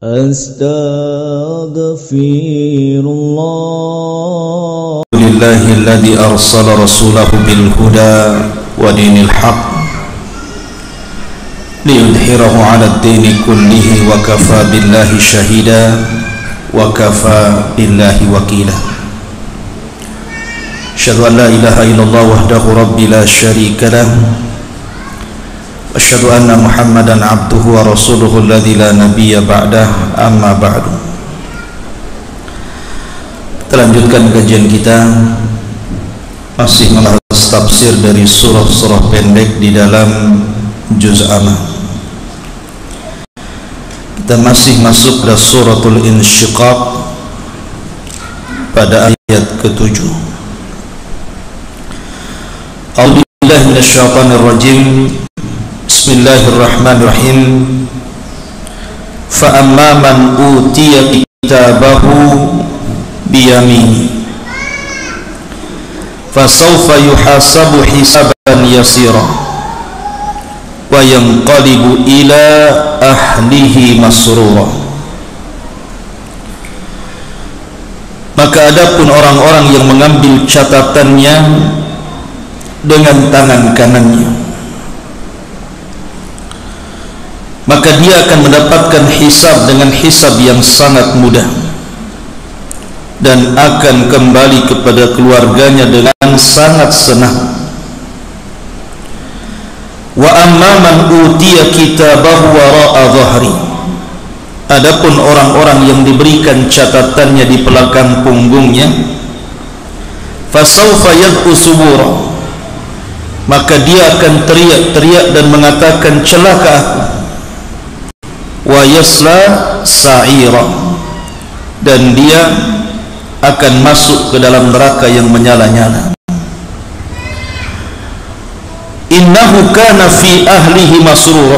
Astaghfirullah. Alhamdulillahilladzi arsala rasulahu bil huda wa dinil haq liyudhhirahu 'ala ad-dini kullihi wa kafa billahi shahida wa kafa billahi wakila. Asyhadu an la ilaha illallah wahdahu rabbi la syarika lah wa asyhadu anna Muhammadan abduhu wa rasuluhu alladzi la nabiyya ba'dah, amma ba'du. Kita lanjutkan kajian kita masih membahas tafsir dari surah-surah pendek di dalam juz amma. Kita masih masuk ke suratul insyiqaq pada ayat ke-7. A'udzubillahi minasyaitonir rajim. Bismillahirrahmanirrahim. Fa amma man utiya kitabahu biyamini fasawfa yuhasabu hisaban yasira wa yanqalibu ila ahlihi masrura. Maka adapun orang-orang yang mengambil catatannya dengan tangan kanannya, maka dia akan mendapatkan hisab dengan hisab yang sangat mudah dan akan kembali kepada keluarganya dengan sangat senang. Wa amma man utiya kitabahu wara'a dhahri. Adapun orang-orang yang diberikan catatannya di belakang punggungnya, fasawfa yad'u subura, maka dia akan teriak-teriak dan mengatakan, celaka aku. Wa yasla sa'ira, dan dia akan masuk ke dalam neraka yang menyala-nyala. Innahu kana fi ahlihi masrura.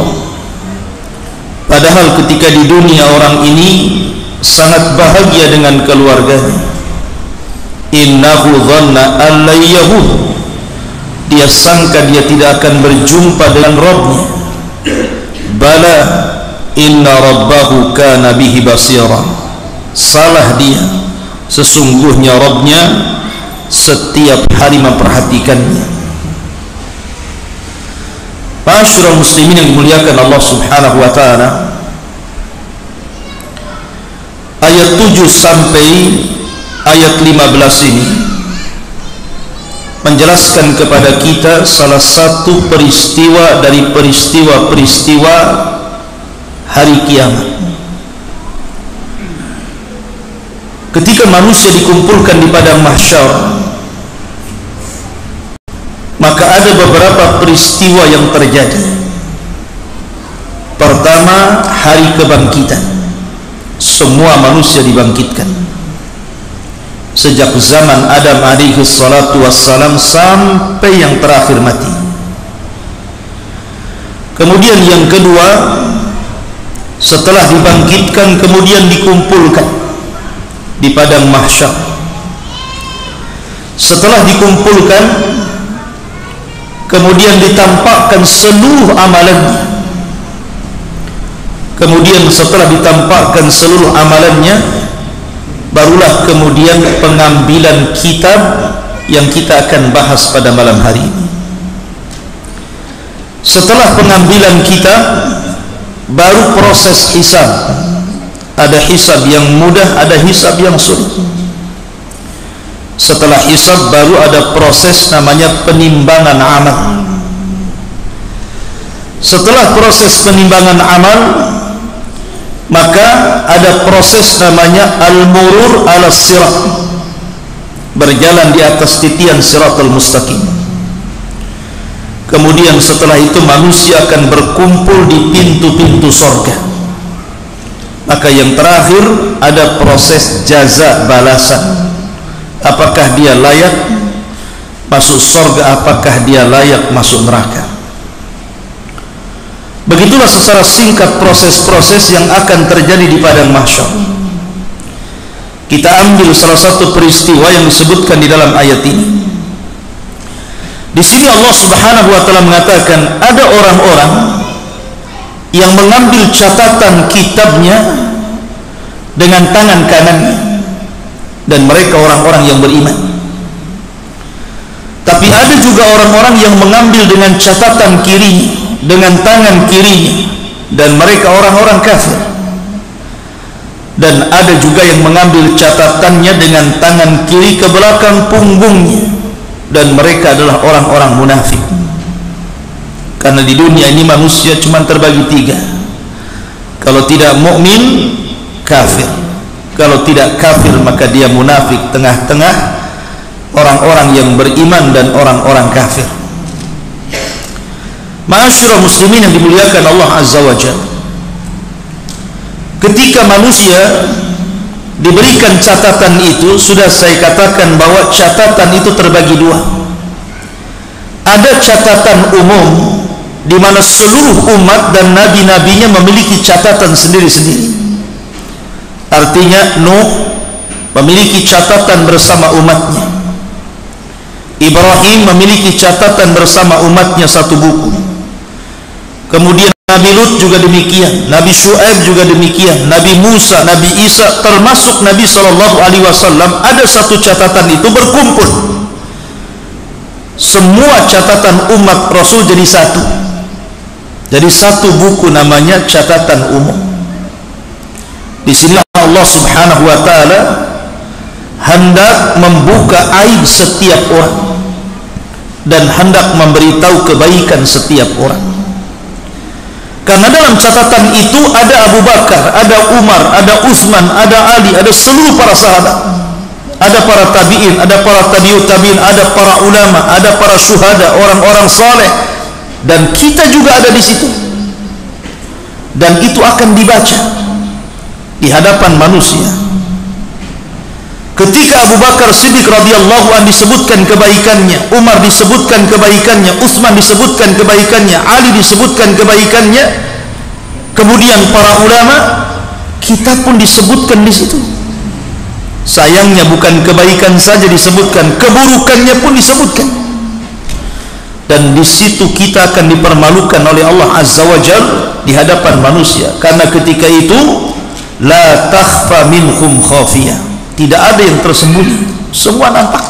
Padahal ketika di dunia orang ini sangat bahagia dengan keluarganya. Innahu dhanna an la yahud. Dia sangka dia tidak akan berjumpa dengan Rabbnya. Bala inna rabbahu kana bihi basira. Salah dia, sesungguhnya Rabbnya setiap hari memperhatikannya. Ma'asyiral muslimin yang dimuliakan Allah Subhanahu wa taala, ayat 7 sampai ayat 15 ini menjelaskan kepada kita salah satu peristiwa dari peristiwa-peristiwa hari kiamat. Ketika manusia dikumpulkan di padang mahsyar, maka ada beberapa peristiwa yang terjadi. Pertama, hari kebangkitan. Semua manusia dibangkitkan sejak zaman Adam alaihi salatu wassalam sampai yang terakhir mati. Kemudian yang kedua, setelah dibangkitkan kemudian dikumpulkan di padang mahsyar. Setelah dikumpulkan kemudian ditampakkan seluruh amalannya. Kemudian setelah ditampakkan seluruh amalannya, barulah kemudian pengambilan kitab yang kita akan bahas pada malam hari ini. Setelah pengambilan kitab, baru proses hisab. Ada hisab yang mudah, ada hisab yang sulit. Setelah hisab baru ada proses namanya penimbangan amal. Setelah proses penimbangan amal, maka ada proses namanya al-murur ala sirat, berjalan di atas titian siratul mustaqim. Kemudian setelah itu manusia akan berkumpul di pintu-pintu surga. Maka yang terakhir ada proses jaza, balasan. Apakah dia layak masuk surga, apakah dia layak masuk neraka. Begitulah secara singkat proses-proses yang akan terjadi di padang mahsyar. Kita ambil salah satu peristiwa yang disebutkan di dalam ayat ini. Di sini Allah Subhanahu wa taala mengatakan ada orang-orang yang mengambil catatan kitabnya dengan tangan kanannya, dan mereka orang-orang yang beriman. Tapi ada juga orang-orang yang mengambil dengan catatan kiri, dengan tangan kirinya, dan mereka orang-orang kafir. Dan ada juga yang mengambil catatannya dengan tangan kiri ke belakang punggungnya, dan mereka adalah orang-orang munafik. Karena di dunia ini manusia cuma terbagi tiga: kalau tidak mukmin, kafir; kalau tidak kafir, maka dia munafik, tengah-tengah orang-orang yang beriman dan orang-orang kafir. Ma'asyiral muslimin yang dimuliakan Allah Azza wa Jalla, ketika manusia diberikan catatan itu, sudah saya katakan bahwa catatan itu terbagi dua. Ada catatan umum, di mana seluruh umat dan nabi-nabinya memiliki catatan sendiri-sendiri. Artinya Nuh memiliki catatan bersama umatnya, Ibrahim memiliki catatan bersama umatnya satu buku, kemudian Nabi Lut juga demikian, Nabi Syuaib juga demikian, Nabi Musa, Nabi Isa, termasuk Nabi SAW, ada satu catatan itu berkumpul. Semua catatan umat Rasul jadi satu, jadi satu buku, namanya catatan umum. Di sini Allah Subhanahu wa taala hendak membuka aib setiap orang dan hendak memberitahu kebaikan setiap orang. Karena dalam catatan itu ada Abu Bakar, ada Umar, ada Utsman, ada Ali, ada seluruh para sahabat, ada para tabi'in, ada para tabi'ut tabi'in, ada para ulama, ada para syuhada, orang-orang saleh, dan kita juga ada di situ. Dan itu akan dibaca di hadapan manusia. Ketika Abu Bakar Siddiq radhiyallahu anhu disebutkan kebaikannya, Umar disebutkan kebaikannya, Utsman disebutkan kebaikannya, Ali disebutkan kebaikannya, kemudian para ulama, kita pun disebutkan di situ. Sayangnya bukan kebaikan saja disebutkan, keburukannya pun disebutkan. Dan di situ kita akan dipermalukan oleh Allah Azza wa Jalla di hadapan manusia. Karena ketika itu la takhfa minhum khafiyah, tidak ada yang tersembunyi, semua nampak.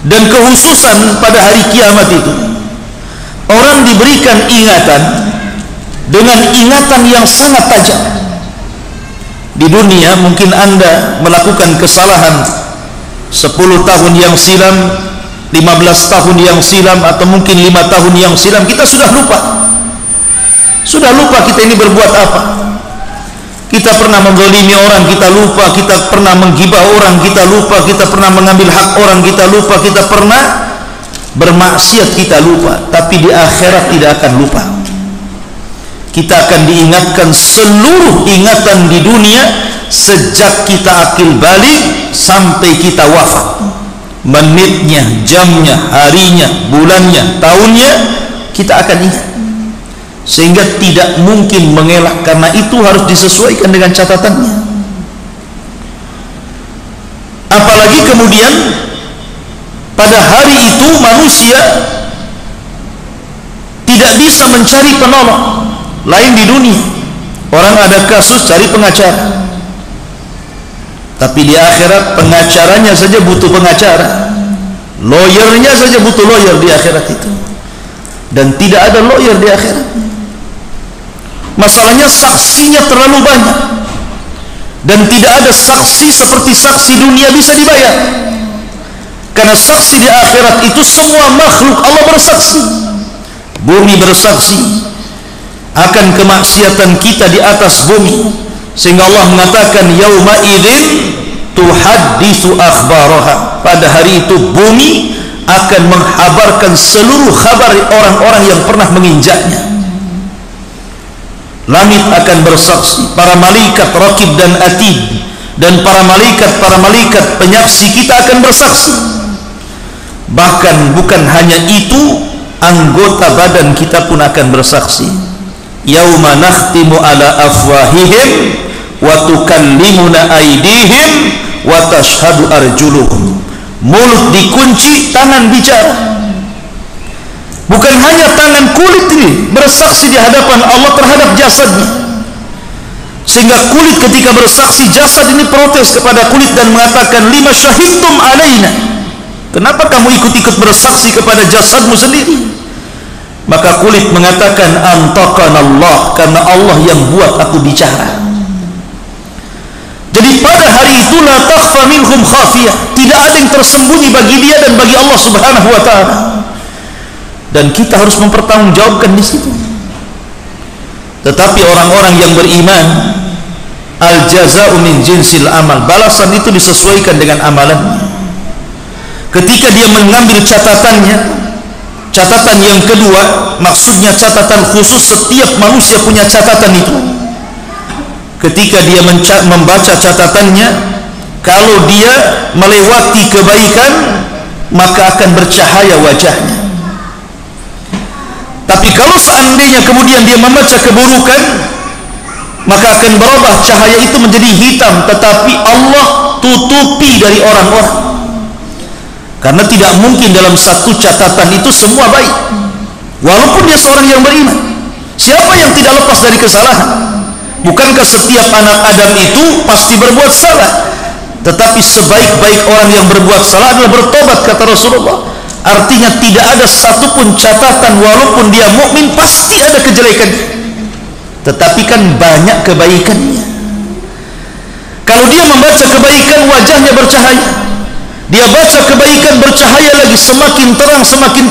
Dan kekhususan pada hari kiamat itu, orang diberikan ingatan dengan ingatan yang sangat tajam. Di dunia mungkin Anda melakukan kesalahan 10 tahun yang silam, 15 tahun yang silam, atau mungkin 5 tahun yang silam, kita sudah lupa. Sudah lupa kita ini berbuat apa. Kita pernah menzalimi orang, kita lupa. Kita pernah menggibah orang, kita lupa. Kita pernah mengambil hak orang, kita lupa. Kita pernah bermaksiat, kita lupa. Tapi di akhirat tidak akan lupa. Kita akan diingatkan seluruh ingatan di dunia sejak kita akil balik sampai kita wafat. Menitnya, jamnya, harinya, bulannya, tahunnya, kita akan ingat. Sehingga tidak mungkin mengelak, karena itu harus disesuaikan dengan catatannya. Apalagi kemudian pada hari itu manusia tidak bisa mencari penolong. Lain di dunia, orang ada kasus cari pengacara, tapi di akhirat pengacaranya saja butuh pengacara, lawyernya saja butuh lawyer di akhirat itu. Dan tidak ada lawyer di akhirat. Masalahnya saksinya terlalu banyak, dan tidak ada saksi seperti saksi dunia bisa dibayar. Karena saksi di akhirat itu semua makhluk Allah bersaksi. Bumi bersaksi akan kemaksiatan kita di atas bumi, sehingga Allah mengatakan yauma idzin tuhadditsu akhbaraha. Pada hari itu bumi akan menghabarkan seluruh kabar orang-orang yang pernah menginjaknya. Langit akan bersaksi, para malaikat raqib dan atid, dan para malaikat penyaksi kita akan bersaksi. Bahkan bukan hanya itu, anggota badan kita pun akan bersaksi. Yauma nakhtimu ala afwahihim wa tukallimuna aydihim wa tashhadu arjuluhum. Mulut dikunci, tangan bicara. Bukan hanya tangan kulit ini bersaksi di hadapan Allah terhadap jasadnya, sehingga kulit ketika bersaksi, jasad ini protes kepada kulit dan mengatakan, lima syahidtum alaina, kenapa kamu ikut-ikut bersaksi kepada jasadmu sendiri? Maka kulit mengatakan, antaqanallah, karena Allah yang buat aku bicara. Jadi pada hari itu la takhfa minhum khafiyah, tidak ada yang tersembunyi bagi dia dan bagi Allah Subhanahu wa taala. Dan kita harus mempertanggungjawabkan di situ. Tetapi orang-orang yang beriman, al jazaa'u min jinsil amal, balasan itu disesuaikan dengan amalannya. Ketika dia mengambil catatannya, catatan yang kedua, maksudnya catatan khusus, setiap manusia punya catatan itu. Ketika dia membaca catatannya, kalau dia melewati kebaikan, maka akan bercahaya wajahnya. Tapi kalau seandainya kemudian dia membaca keburukan, maka akan berubah cahaya itu menjadi hitam, tetapi Allah tutupi dari orang-orang. Karena tidak mungkin dalam satu catatan itu semua baik, walaupun dia seorang yang beriman. Siapa yang tidak lepas dari kesalahan? Bukankah setiap anak Adam itu pasti berbuat salah? Tetapi sebaik-baik orang yang berbuat salah adalah bertobat, kata Rasulullah. Artinya tidak ada satupun catatan, walaupun dia mukmin pasti ada kejelekan, tetapi kan banyak kebaikannya. Kalau dia membaca kebaikan, wajahnya bercahaya. Dia baca kebaikan, bercahaya lagi, semakin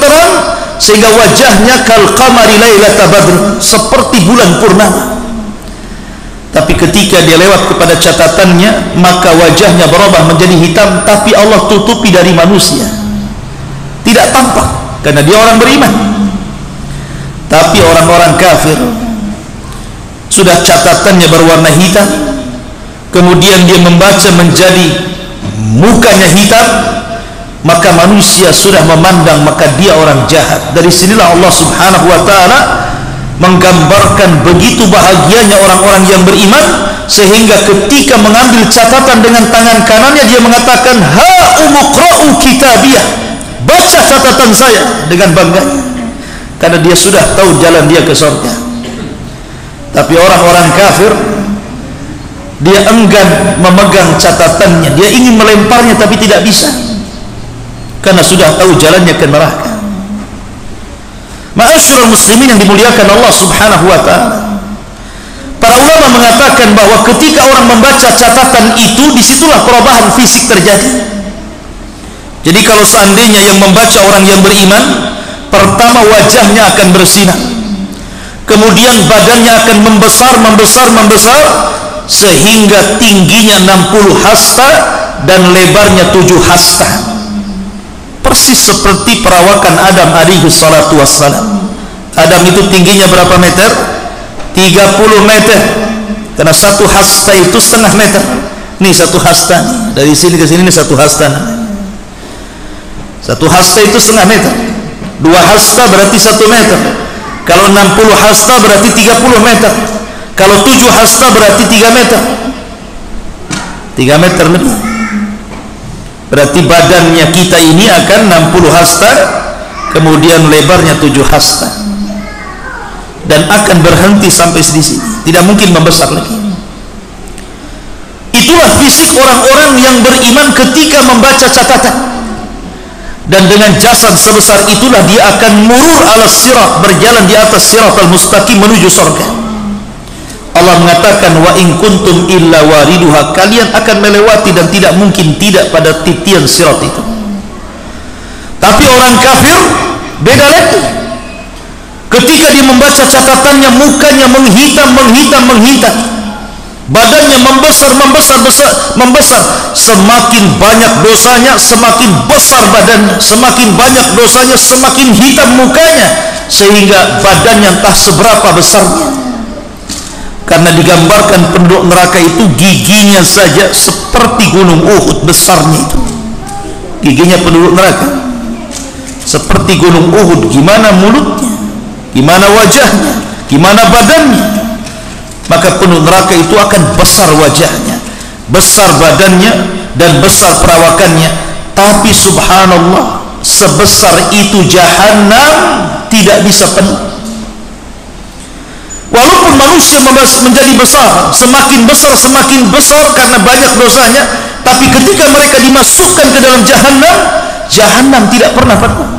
terang, sehingga wajahnya kal qamari lailata badr, seperti bulan purnama. Tapi ketika dia lewat kepada catatannya, maka wajahnya berubah menjadi hitam, tapi Allah tutupi dari manusia, tidak tampak, karena dia orang beriman. Tapi orang-orang kafir, sudah catatannya berwarna hitam, kemudian dia membaca menjadi mukanya hitam, maka manusia sudah memandang, maka dia orang jahat. Dari sinilah Allah Subhanahu wa ta'ala menggambarkan begitu bahagianya orang-orang yang beriman, sehingga ketika mengambil catatan dengan tangan kanannya, dia mengatakan, ha umuqra'u kitabiyah, baca catatan saya, dengan bangga, karena dia sudah tahu jalan dia ke surga. Tapi orang-orang kafir, dia enggan memegang catatannya, dia ingin melemparnya tapi tidak bisa, karena sudah tahu jalannya ke neraka. Ma'asyiral muslimin yang dimuliakan Allah Subhanahu wa ta'ala, para ulama mengatakan bahwa ketika orang membaca catatan itu, disitulah perubahan fisik terjadi. Jadi kalau seandainya yang membaca orang yang beriman, pertama wajahnya akan bersinar, kemudian badannya akan membesar, sehingga tingginya 60 hasta dan lebarnya 7 hasta, persis seperti perawakan Adam alaihi salatu wassalam. Adam itu tingginya berapa meter? 30 meter, karena satu hasta itu setengah meter. Nih satu hasta, dari sini ke sini ini satu hasta. Satu hasta itu setengah meter, 2 hasta berarti 1 meter. Kalau 60 hasta berarti 30 meter. Kalau 7 hasta berarti 3 meter. 3 meter lebih. Berarti badannya kita ini akan 60 hasta, kemudian lebarnya 7 hasta, dan akan berhenti sampai di sini, tidak mungkin membesar lagi. Itulah fisik orang-orang yang beriman ketika membaca catatan. Dan dengan jasad sebesar itulah dia akan murur ala sirat, berjalan di atas siratal mustaqim menuju surga. Allah mengatakan, wa in kuntum illa wariduha, kalian akan melewati dan tidak mungkin tidak pada titian sirat itu. Tapi orang kafir beda lagi. Ketika dia membaca catatannya, mukanya menghitam, badannya membesar. Semakin banyak dosanya, semakin besar badannya, semakin banyak dosanya, semakin hitam mukanya, sehingga badannya entah seberapa besarnya. Karena digambarkan penduduk neraka itu giginya saja seperti gunung Uhud besarnya itu. Giginya penduduk neraka seperti gunung Uhud. Gimana mulutnya, gimana wajahnya, gimana badannya. Maka penduduk neraka itu akan besar wajahnya, besar badannya, dan besar perawakannya. Tapi subhanallah, sebesar itu Jahannam tidak bisa penuh. Walaupun manusia menjadi besar, semakin besar karena banyak dosanya, tapi ketika mereka dimasukkan ke dalam Jahannam tidak pernah penuh.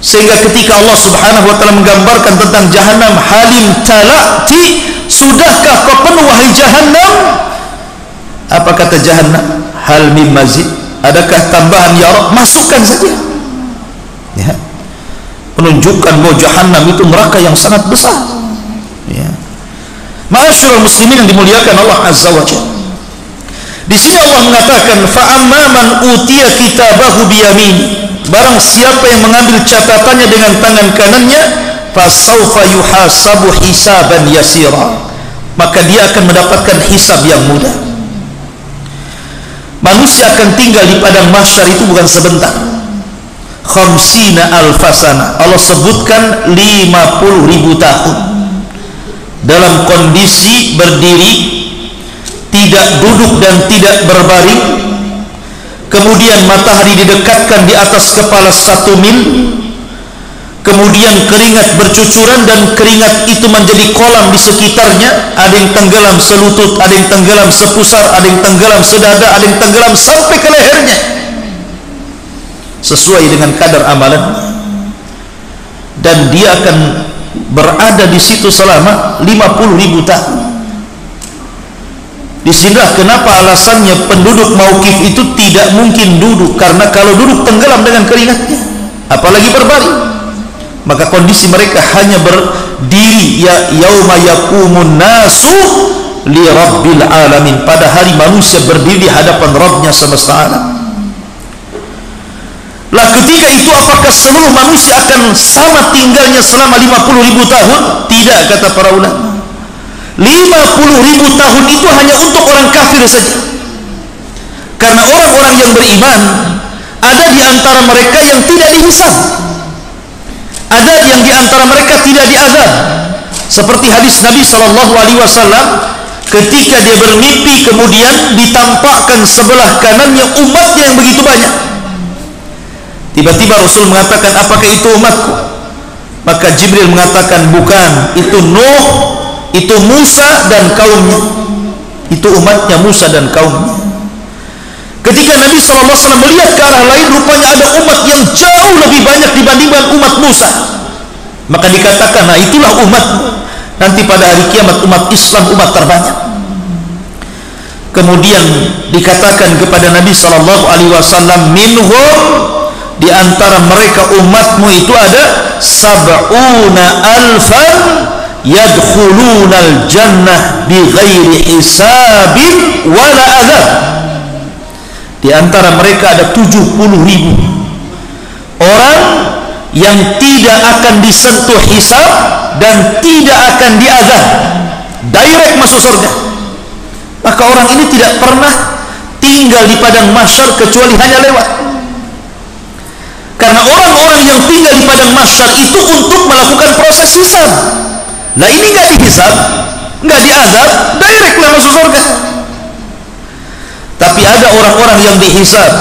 Sehingga ketika Allah Subhanahu wa taala menggambarkan tentang Jahannam, halim talati, sudahkah kau penuh wahai Jahannam? Apa kata Jahannam? Hal min mazid, adakah tambahan ya Rabb? Masukkan saja. Ya. Menunjukkan bahwa Jahannam itu neraka yang sangat besar. Ya. Ma'asyiral muslimin yang dimuliakan Allah Azza wa Jalla. Di sini Allah mengatakan, fa amman utiya kitabahu biyamini, barang siapa yang mengambil catatannya dengan tangan kanannya, fasaufa yuhasabu hisaban yasira, maka dia akan mendapatkan hisab yang mudah. Manusia akan tinggal di padang mahsyar itu bukan sebentar, khamsina alfasana, Allah sebutkan 50.000 tahun dalam kondisi berdiri, tidak duduk dan tidak berbaring. Kemudian matahari didekatkan di atas kepala 1 mil. Kemudian keringat bercucuran dan keringat itu menjadi kolam di sekitarnya. Ada yang tenggelam selutut, ada yang tenggelam sepusar, ada yang tenggelam sedada, ada yang tenggelam sampai ke lehernya, sesuai dengan kadar amalan. Dan dia akan berada di situ selama 50.000 tahun. Disinilah kenapa alasannya penduduk Mauqif itu tidak mungkin duduk, karena kalau duduk tenggelam dengan keringatnya, apalagi berbaring. Maka kondisi mereka hanya berdiri, ya yauma yaqumun nasu li rabbil alamin, pada hari manusia berdiri di hadapan Rabbnya semesta alam. Lah ketika itu apakah seluruh manusia akan sama tinggalnya selama 50.000 tahun? Tidak, kata para ulama. 50.000 tahun itu hanya untuk orang kafir saja. Karena orang-orang yang beriman, ada di antara mereka yang tidak dihisab, ada yang di antara mereka tidak diazab. Seperti hadis Nabi SAW, ketika dia bermimpi kemudian ditampakkan sebelah kanannya umatnya yang begitu banyak. Tiba-tiba Rasul mengatakan, apakah itu umatku? Maka Jibril mengatakan, bukan, itu Nuh, itu Musa dan kaumnya, itu umatnya Musa dan kaumnya. Ketika Nabi SAW melihat ke arah lain, rupanya ada umat yang jauh lebih banyak dibandingkan umat Musa. Maka dikatakan, nah itulah umatmu. Nanti pada hari kiamat umat Islam umat terbanyak. Kemudian dikatakan kepada Nabi SAW, minhum, di antara mereka umatmu itu ada 70.000 yadkhulunal jannah bighairi hisabin wala adzab. Di antara mereka ada 70.000 orang yang tidak akan disentuh hisab dan tidak akan diazab, direct masuk surga. Maka orang ini tidak pernah tinggal di padang mahsyar kecuali hanya lewat. Karena orang-orang yang tinggal di padang mahsyar itu untuk melakukan proses hisab. Nah ini nggak dihisab, nggak diazab, direct lah masuk surga. Tapi ada orang-orang yang dihisab,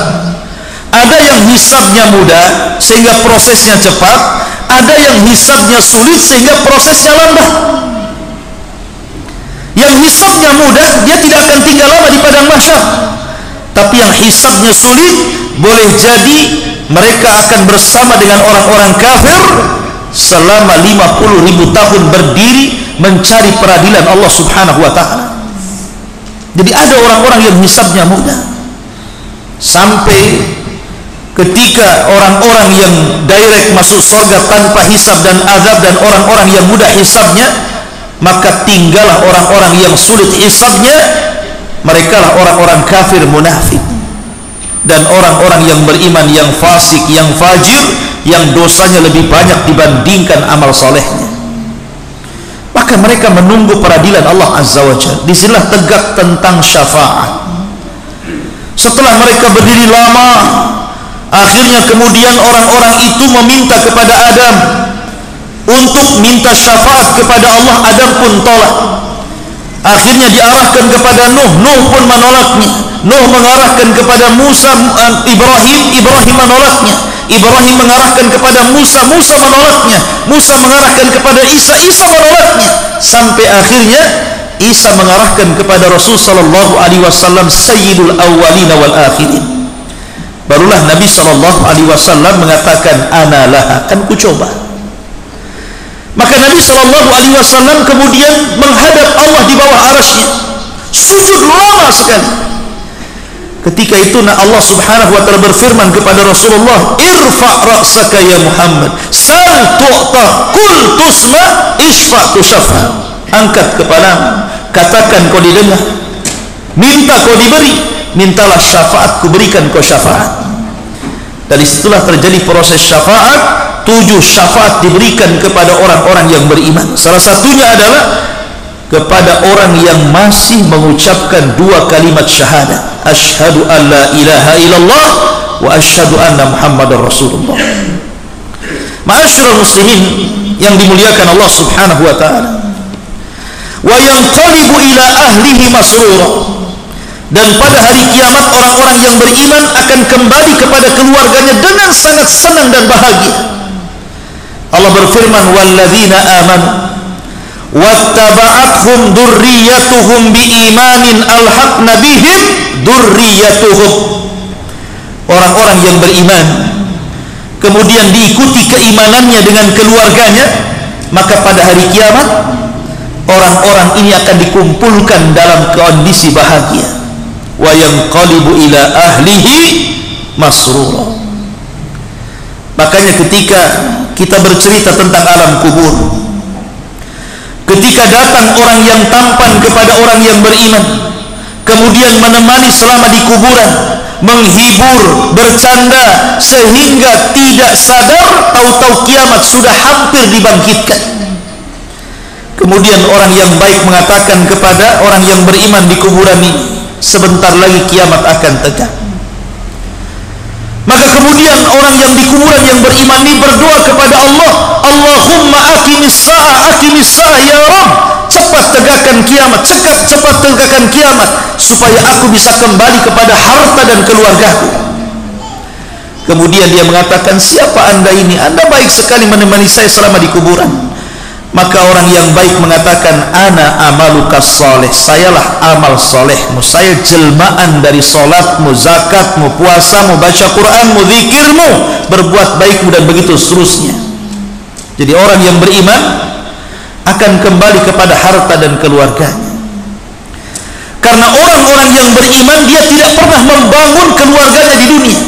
ada yang hisabnya mudah sehingga prosesnya cepat, ada yang hisabnya sulit sehingga prosesnya lambat. Yang hisabnya mudah, dia tidak akan tinggal lama di padang mahsyar. Tapi yang hisabnya sulit, boleh jadi mereka akan bersama dengan orang-orang kafir selama 50.000 tahun berdiri mencari peradilan Allah Subhanahu wa ta'ala. Jadi ada orang-orang yang hisabnya mudah, sampai ketika orang-orang yang direct masuk surga tanpa hisab dan azab, dan orang-orang yang mudah hisabnya, maka tinggallah orang-orang yang sulit hisabnya. Mereka lah orang-orang kafir munafik dan orang-orang yang beriman yang fasik, yang fajir, yang dosanya lebih banyak dibandingkan amal solehnya. Maka mereka menunggu peradilan Allah Azza wa Jalla. Disinilah tegak tentang syafaat. Setelah mereka berdiri lama, akhirnya kemudian orang-orang itu meminta kepada Adam untuk minta syafaat kepada Allah. Adam pun tolak. Akhirnya diarahkan kepada Nuh, Nuh pun menolaknya. Nuh mengarahkan kepada Musa, Ibrahim menolaknya. Ibrahim mengarahkan kepada Musa, Musa menolaknya. Musa mengarahkan kepada Isa, Isa menolaknya. Sampai akhirnya Isa mengarahkan kepada Rasul sallallahu alaihi wasallam, sayyidul awwalin wal akhirin. Barulah Nabi sallallahu alaihi wasallam mengatakan, ana laha, kan ku coba. Maka Nabi sallallahu alaihi wasallam kemudian menghadap Allah di bawah arasy-Nya, sujud lama sekali. Ketika itu Allah subhanahu wa ta'ala berfirman kepada Rasulullah, irfa' ra'saka ya Muhammad, sal tu'ta, kul tusma, isfa' tushafa. Angkat kepalamu, katakan kau didengar, minta kau diberi, mintalah syafaat, ku berikan kau syafaat. Dari situlah terjadi proses syafaat. 7 syafaat diberikan kepada orang-orang yang beriman. Salah satunya adalah kepada orang yang masih mengucapkan 2 kalimat syahadat, asyhadu an la ilaha illallah wa asyhadu anna muhammadar rasulullah. Ma'asyiral muslimin yang dimuliakan Allah subhanahu wa ta'ala, wa yanqalibu ila ahlihi masrura. Dan pada hari kiamat orang-orang yang beriman akan kembali kepada keluarganya dengan sangat senang dan bahagia. Allah berfirman, walladzina amanu wattaba'athum dzurriyyatuhum biimanin alhaqna bihim dzurriyyatuhum. Orang-orang yang beriman kemudian diikuti keimanannya dengan keluarganya, maka pada hari kiamat orang-orang ini akan dikumpulkan dalam kondisi bahagia. Wa yanqalibu ila ahlihi masrura. Makanya ketika kita bercerita tentang alam kubur, ketika datang orang yang tampan kepada orang yang beriman, kemudian menemani selama di kuburan, menghibur, bercanda, sehingga tidak sadar tahu-tahu kiamat sudah hampir dibangkitkan. Kemudian orang yang baik mengatakan kepada orang yang beriman di kuburan ini, sebentar lagi kiamat akan tegak. Maka kemudian orang yang di kuburan yang beriman ini berdoa kepada Allah, Allahumma aqimis sa'ah ya Rabb, cepat tegakkan kiamat, cepat tegakkan kiamat, supaya aku bisa kembali kepada harta dan keluargaku. Kemudian dia mengatakan, siapa anda ini? Anda baik sekali menemani saya selama di kuburan. Maka orang yang baik mengatakan, ana amalukas soleh, sayalah amal solehmu, saya jelmaan dari solatmu, zakatmu, puasamu, baca Quranmu, zikirmu, berbuat baikmu, dan begitu seterusnya. Jadi orang yang beriman akan kembali kepada harta dan keluarganya. Karena orang-orang yang beriman, dia tidak pernah membangun keluarganya di dunia,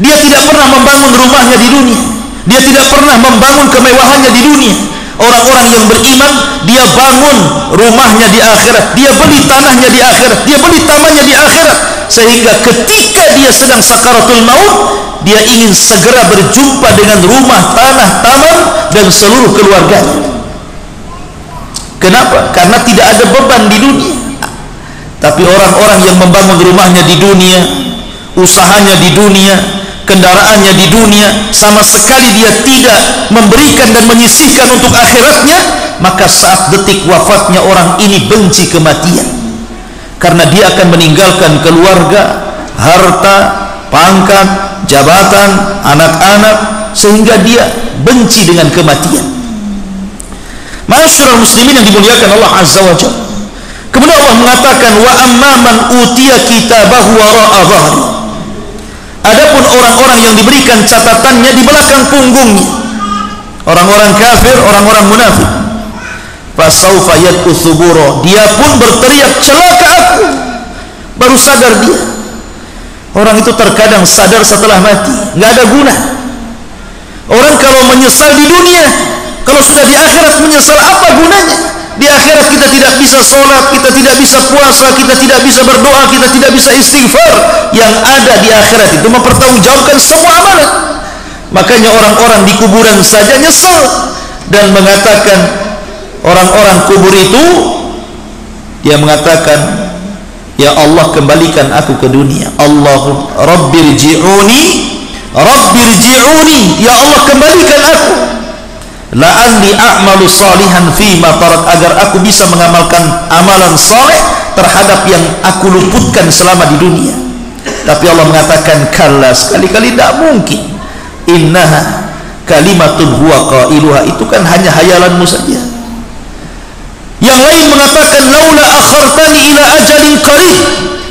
dia tidak pernah membangun rumahnya di dunia, dia tidak pernah membangun kemewahannya di dunia. Orang-orang yang beriman, dia bangun rumahnya di akhirat, dia beli tanahnya di akhirat, dia beli tamannya di akhirat, sehingga ketika dia sedang sakaratul maut, dia ingin segera berjumpa dengan rumah, tanah, taman, dan seluruh keluarganya. Kenapa? Karena tidak ada beban di dunia. Tapi orang-orang yang membangun rumahnya di dunia, usahanya di dunia, kendaraannya di dunia, sama sekali dia tidak memberikan dan menyisihkan untuk akhiratnya, maka saat detik wafatnya orang ini benci kematian, karena dia akan meninggalkan keluarga, harta, pangkat, jabatan, anak-anak, sehingga dia benci dengan kematian. Ma'asyiral muslimin yang dimuliakan Allah azza wa jalla. Kemudian Allah mengatakan, wa amman utiya kitabahu wara'a dhahri. Adapun orang-orang yang diberikan catatannya di belakang punggungnya, orang-orang kafir, orang-orang munafik, fasaufa yad'u thubura, dia pun berteriak, celaka aku. Baru sadar dia. Orang itu terkadang sadar setelah mati, nggak ada guna. Orang kalau menyesal di dunia, kalau sudah di akhirat menyesal, apa gunanya? Di akhirat kita tidak bisa sholat, kita tidak bisa puasa, kita tidak bisa berdoa, kita tidak bisa istighfar. Yang ada di akhirat itu mempertanggungjawabkan semua amalan. Makanya orang-orang di kuburan saja nyesal dan mengatakan, orang-orang kubur itu, dia mengatakan, ya Allah, kembalikan aku ke dunia. Allahumma rabbirji'uni, rabbirji'uni, ya Allah, kembalikan aku. la'alli a'malu salihan fima tarak, agar aku bisa mengamalkan amalan saleh terhadap yang aku luputkan selama di dunia. Tapi Allah mengatakan kalla, sekali-kali tidak mungkin. Innaha kalimatun huwa qailuha, itu kan hanya hayalanmu saja. Yang lain mengatakan laula akhartani ila ajalin qarib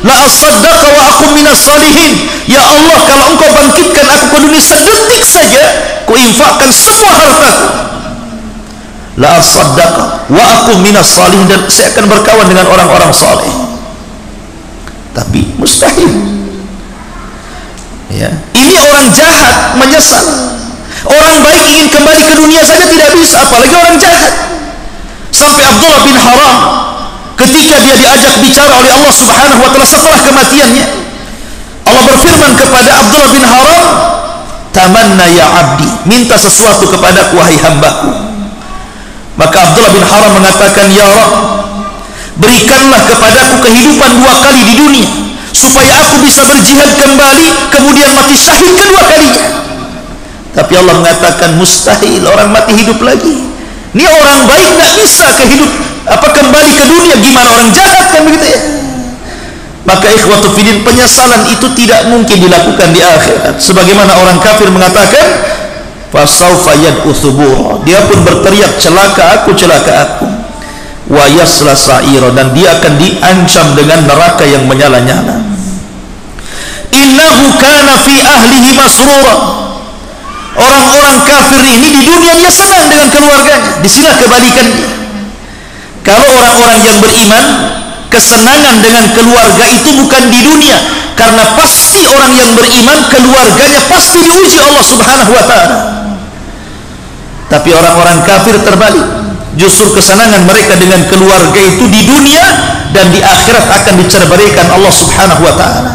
la asaddaqa wa akum minas salihin. Ya Allah, kalau engkau bangkitkan aku ke dunia sedetik saja, ku infakkan semua hartaku, la asaddaqa wa akum minas salihin, dan saya akan berkawan dengan orang-orang saleh. Tapi mustahil. Ya, ini orang jahat menyesal. Orang baik ingin kembali ke dunia saja tidak bisa, apalagi orang jahat. Sampai Abdullah bin Haram ketika dia diajak bicara oleh Allah Subhanahu wa taala setelah kematiannya, Allah berfirman kepada Abdullah bin Haram, tamanna ya abdi, minta sesuatu kepadaku wahai hambaku. Maka Abdullah bin Haram mengatakan, ya Rabb, berikanlah kepadaku kehidupan 2 kali di dunia supaya aku bisa berjihad kembali kemudian mati syahid kedua kalinya. Tapi Allah mengatakan mustahil orang mati hidup lagi. Ini orang baik tidak bisa kembali ke dunia, gimana orang jahat kan begitu ya. Maka ikhwatu fillah, penyesalan itu tidak mungkin dilakukan di akhirat. Sebagaimana orang kafir mengatakan fasaufa yad'u thubura, dia pun berteriak celaka aku, wa yasla sa'ira, dan dia akan diancam dengan neraka yang menyala-nyala. Innahu kana fi ahlihi masrura, orang-orang kafir ini di dunia dia senang dengan keluarganya. Di sini kebalikannya. Kalau orang-orang yang beriman, kesenangan dengan keluarga itu bukan di dunia, karena pasti orang yang beriman keluarganya pasti diuji Allah Subhanahu wa taala. Tapi orang-orang kafir terbalik, justru kesenangan mereka dengan keluarga itu di dunia, dan di akhirat akan dicerabaikan Allah Subhanahu wa taala.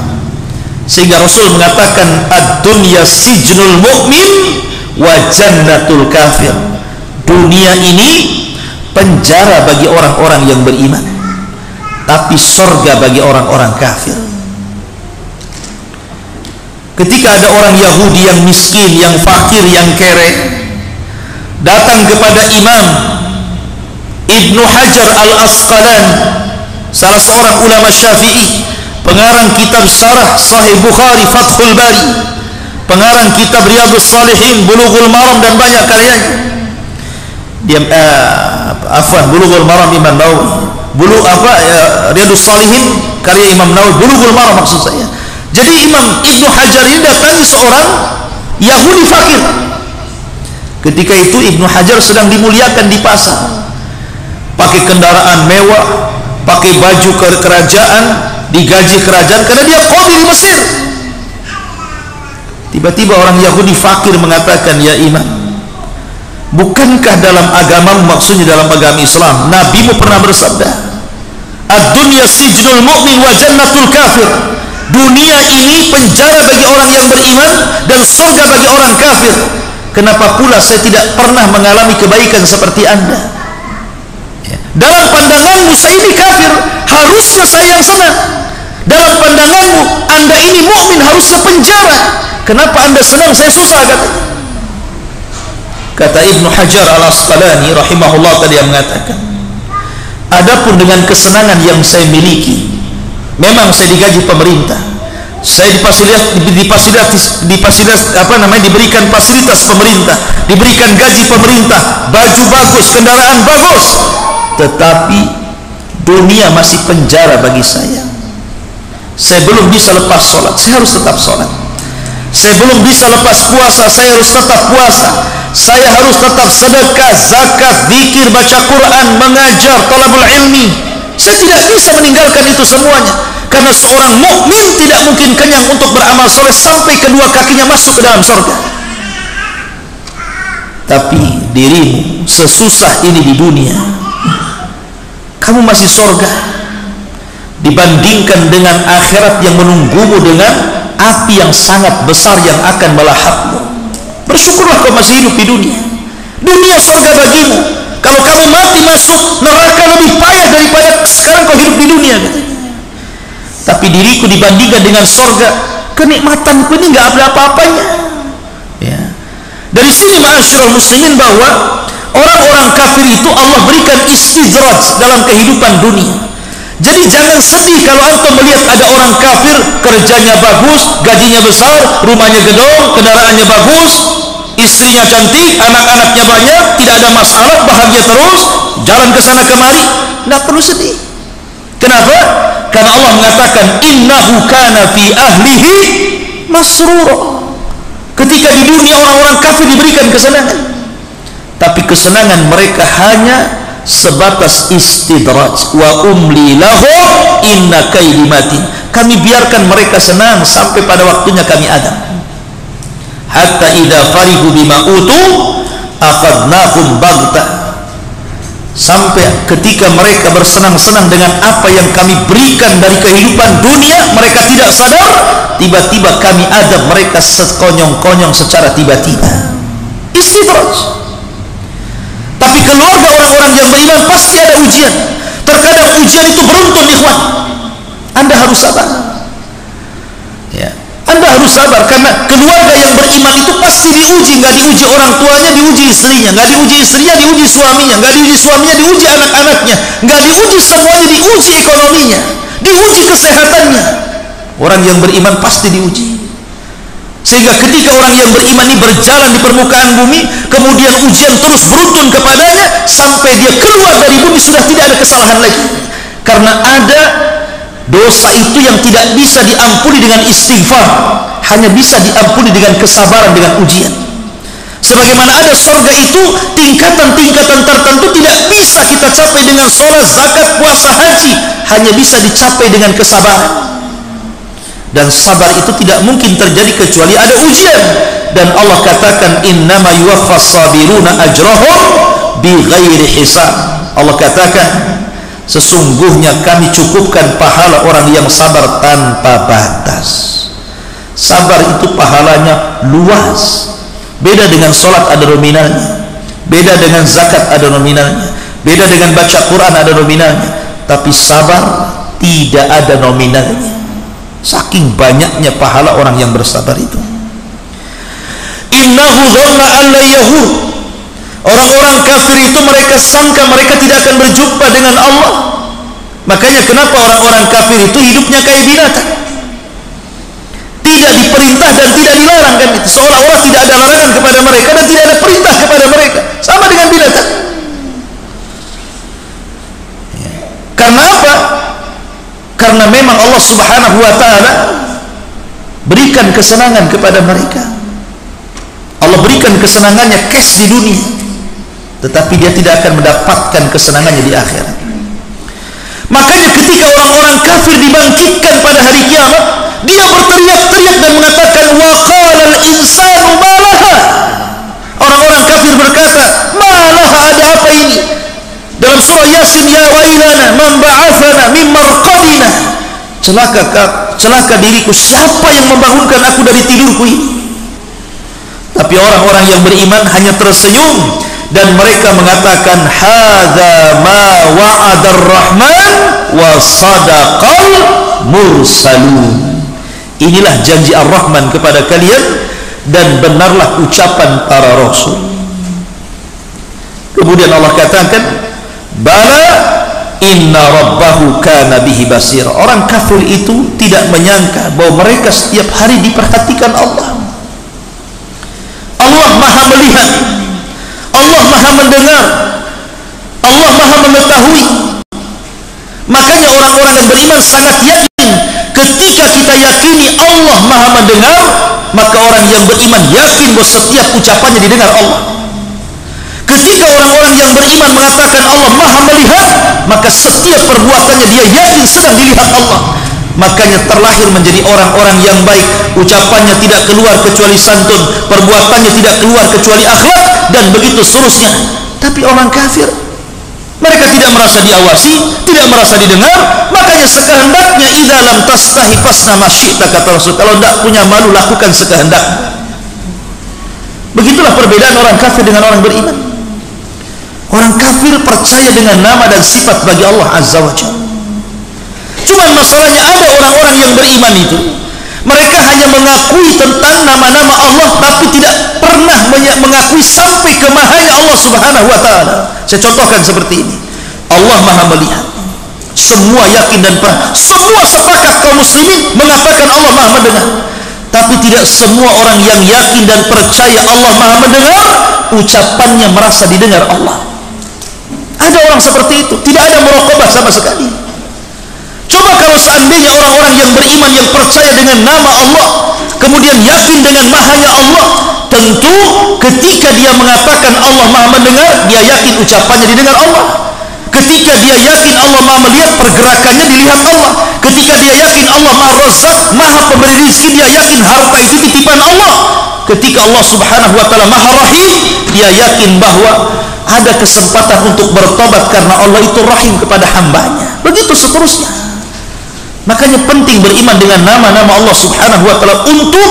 Sehingga Rasul mengatakan ad-dunya sijnul mu'min wa jannatul kafir. Dunia ini penjara bagi orang-orang yang beriman, tapi surga bagi orang-orang kafir. Ketika ada orang Yahudi yang miskin, yang fakir, yang kere, datang kepada Imam Ibnu Hajar al-Asqalani, salah seorang ulama Syafi'i, pengarang kitab syarah Sahih Bukhari Fathul Bari, pengarang kitab Riyadhus Shalihin, Bulughul Maram, dan banyak karyanya. Bulughul Maram Imam Nawawi, Riyadhus Shalihin karya Imam Nawawi, Bulughul Maram maksud saya. Jadi Imam Ibnu Hajar ini datangi seorang Yahudi fakir. Ketika itu Ibnu Hajar sedang dimuliakan di pasar, pakai kendaraan mewah, pakai baju kerajaan, digaji kerajaan karena dia qadhi di Mesir. Tiba-tiba orang Yahudi fakir mengatakan, ya Imam, bukankah dalam agamamu, maksudnya dalam agama Islam, nabimu pernah bersabda ad-dunya sijnul mu'min wa jannatul kafir, dunia ini penjara bagi orang yang beriman dan surga bagi orang kafir. Kenapa pula saya tidak pernah mengalami kebaikan seperti anda? Dalam pandanganmu saya ini kafir, harusnya saya yang senang. Dalam pandanganmu anda ini mukmin, harusnya penjara. Kenapa anda senang, saya susah? Kata Ibnu Hajar al-Asqalani rahimahullah tadi yang mengatakan, adapun dengan kesenangan yang saya miliki, memang saya digaji pemerintah, saya diberikan fasilitas pemerintah, diberikan gaji pemerintah, baju bagus, kendaraan bagus, tetapi dunia masih penjara bagi saya. Saya belum bisa lepas sholat, saya harus tetap sholat. Saya belum bisa lepas puasa, saya harus tetap puasa. Saya harus tetap sedekah, zakat, zikir, baca Quran, mengajar, talabul ilmi. Saya tidak bisa meninggalkan itu semuanya, karena seorang mukmin tidak mungkin kenyang untuk beramal soleh sampai kedua kakinya masuk ke dalam surga. Tapi dirimu sesusah ini di dunia, kamu masih surga dibandingkan dengan akhirat yang menunggumu dengan api yang sangat besar yang akan melahapmu. Bersyukurlah kau masih hidup di dunia. Dunia surga bagimu. Kalau kamu mati masuk neraka lebih payah daripada sekarang kau hidup di dunia. Tapi diriku dibandingkan dengan surga, kenikmatanku ini nggak ada apa-apanya. Ya. Dari sini ma'asyiral muslimin bahwa Orang-orang kafir itu Allah berikan istidraj dalam kehidupan dunia. Jadi jangan sedih kalau antum melihat ada orang kafir kerjanya bagus, gajinya besar, rumahnya gedong, kendaraannya bagus, istrinya cantik, anak-anaknya banyak, tidak ada masalah, bahagia terus, jalan ke sana kemari. Tidak perlu sedih. Kenapa? Karena Allah mengatakan innahu kana fi ahlihi masrura. Ketika di dunia orang-orang kafir diberikan kesenangan, tapi kesenangan mereka hanya sebatas istidraj. Wa umli lahum inna kaidi matin. Kami biarkan mereka senang sampai pada waktunya kami adab. Hatta idza farihu bima utu akhadnahum baghtah. Sampai ketika mereka bersenang-senang dengan apa yang kami berikan dari kehidupan dunia, mereka tidak sadar, tiba-tiba kami adab mereka sekonyong-konyong secara tiba-tiba. Istidraj. Tapi keluarga orang-orang yang beriman pasti ada ujian. Terkadang ujian itu beruntun, ikhwan. Anda harus sabar. Ya, Anda harus sabar karena keluarga yang beriman itu pasti diuji. Nggak diuji orang tuanya, diuji istrinya. Nggak diuji istrinya, diuji suaminya. Nggak diuji suaminya, diuji anak-anaknya. Nggak diuji semuanya, diuji ekonominya, diuji kesehatannya. Orang yang beriman pasti diuji. Sehingga ketika orang yang beriman ini berjalan di permukaan bumi, kemudian ujian terus beruntun kepadanya sampai dia keluar dari bumi sudah tidak ada kesalahan lagi. Karena ada dosa itu yang tidak bisa diampuni dengan istighfar, hanya bisa diampuni dengan kesabaran, dengan ujian. Sebagaimana ada surga itu tingkatan-tingkatan tertentu tidak bisa kita capai dengan sholat, zakat, puasa, haji, hanya bisa dicapai dengan kesabaran. Dan sabar itu tidak mungkin terjadi kecuali ada ujian. Dan Allah katakan innama yuwaffas sabiruna ajrahum bighairi hisab. Allah katakan sesungguhnya kami cukupkan pahala orang yang sabar tanpa batas. Sabar itu pahalanya luas. Beda dengan sholat ada nominalnya, beda dengan zakat ada nominalnya, beda dengan baca Quran ada nominalnya. Tapi sabar tidak ada nominalnya. Saking banyaknya pahala orang yang bersabar itu. Innahu dhanna an la yahud. Orang-orang kafir itu mereka sangka mereka tidak akan berjumpa dengan Allah. Makanya kenapa orang-orang kafir itu hidupnya kayak binatang, tidak diperintah dan tidak dilarang, kan? Seolah-olah tidak ada larangan kepada mereka dan tidak ada perintah kepada mereka, sama dengan binatang. Karena apa? Karena memang Allah Subhanahu wa ta'ala berikan kesenangan kepada mereka. Allah berikan kesenangannya cash di dunia, tetapi dia tidak akan mendapatkan kesenangannya di akhirat. Makanya ketika orang-orang kafir dibangkitkan pada hari kiamat, dia berteriak-teriak dan mengatakan wa qalal insanu malaha. Orang-orang kafir berkata, malaha, ada apa ini? Dalam surah Yasin, ya wailana man ba'athana min marqadina. Celaka diriku, siapa yang membangunkan aku dari tidurku ini? Tapi orang-orang yang beriman hanya tersenyum dan mereka mengatakan hadza ma wa'adar rahman wa sadaqal mursalun. Inilah janji Ar-Rahman kepada kalian dan benarlah ucapan para rasul. Kemudian Allah katakan bala inna rabbahu kana bihi basir. Orang kafir itu tidak menyangka bahwa mereka setiap hari diperhatikan Allah. Allah maha melihat, Allah maha mendengar, Allah maha mengetahui. Makanya orang-orang yang beriman sangat yakin. Ketika kita yakini Allah maha mendengar, maka orang yang beriman yakin bahwa setiap ucapannya didengar Allah. Ketika orang-orang yang beriman mengatakan Allah maha melihat, maka setiap perbuatannya dia yakin sedang dilihat Allah. Makanya terlahir menjadi orang-orang yang baik. Ucapannya tidak keluar kecuali santun, perbuatannya tidak keluar kecuali akhlak, dan begitu seterusnya. Tapi orang kafir, mereka tidak merasa diawasi, tidak merasa didengar. Makanya sekehendaknya idza lam tastahi fasna ma syi'ta, kata Rasul. Kalau tidak punya malu, lakukan sekehendaknya. Begitulah perbedaan orang kafir dengan orang beriman. Orang kafir percaya dengan nama dan sifat bagi Allah Azza wa Jalla. Cuma masalahnya ada orang-orang yang beriman itu, Mereka hanya mengakui tentang nama-nama Allah, tapi tidak pernah mengakui sampai ke mahanya Allah Subhanahu wa ta'ala. Saya contohkan seperti ini. Allah Maha melihat. Semua yakin dan semua sepakat kaum muslimin mengatakan Allah Maha mendengar. Tapi tidak semua orang yang yakin dan percaya Allah Maha mendengar, ucapannya merasa didengar Allah. Ada orang seperti itu, tidak ada muraqabah sama sekali. Coba kalau seandainya orang-orang yang beriman, yang percaya dengan nama Allah, kemudian yakin dengan mahanya Allah, tentu ketika dia mengatakan Allah Maha mendengar, dia yakin ucapannya didengar Allah. Ketika dia yakin Allah Maha melihat, pergerakannya dilihat Allah. Ketika dia yakin Allah Maha Razzaq, Maha pemberi rezeki, dia yakin harta itu titipan Allah. Ketika Allah Subhanahu wa ta'ala Maha Rahim, dia yakin bahwa ada kesempatan untuk bertobat karena Allah itu rahim kepada hambanya. Begitu seterusnya. Makanya penting beriman dengan nama-nama Allah Subhanahu wa ta'ala untuk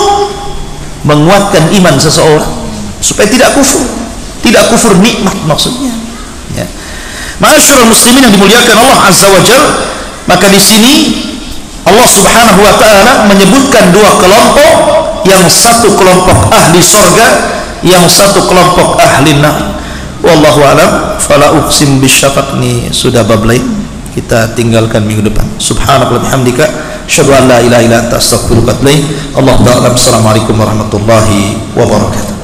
menguatkan iman seseorang supaya tidak kufur nikmat maksudnya. Ya. Ma'asyiral muslimin yang dimuliakan Allah Azza wa Jalla, maka di sini Allah Subhanahu wa ta'ala menyebutkan dua kelompok, yang satu kelompok ahli surga, yang satu kelompok ahli nar. Wallahu a'lam. Fala uqsim bisyafaq, ini sudah bab lain, kita tinggalkan minggu depan. Subhanallah bihamdika asyhadu an la ilaha illa anta astaghfiruka wa atubu ilaik. Allahu a'lam. Assalamualaikum warahmatullahi wabarakatuh.